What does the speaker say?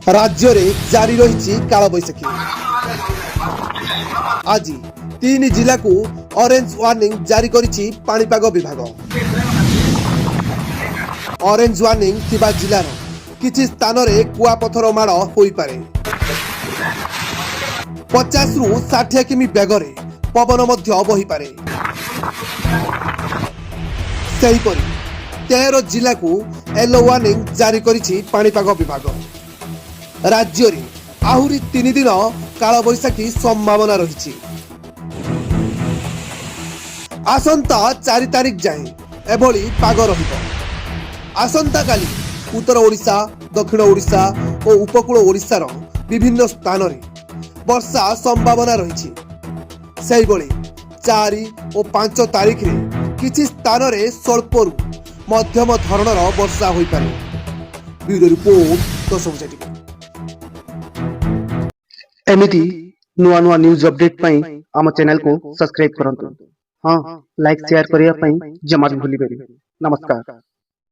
राज्य रे जारी रही कालबैशाखी। आज 3 जिला को ऑरेंज वार्निंग जारी करिछि पाणीपाग विभाग। ऑरेंज वार्निंग थिबा जिलार किछि स्थान रे कुआपथर माड़ होई पारे। 50 रु 60 किमी बेगरे पवन मध्य बही पारे। सेहीपरि 13 जिला को येलो वार्निंग जारी करिछि पाणीपाग विभाग। राज्य रे आहुरी 3 दिन कालबैशाखी संभावना रही। आसंता 4 तारिख जाए एभली पाग रहिबो। आसंता काली उत्तर ओडिशा, दक्षिण ओडिशा और उपकूल ओडिशार विभिन्न स्थान रे वर्षा संभावना रही। सेही भली 4 और 5 तारिख रे किछि स्थान रे स्वल्परु मध्यम धरणर वर्षा होई पारे। Bureau report Dashabhuja TV. एमिति नुआ नुआ न्यूज अपडेट पाई आम चैनल को सब्सक्राइब करंतु। हाँ, लाइक शेयर करिया पाई जमा भी भूली बेरी। नमस्कार।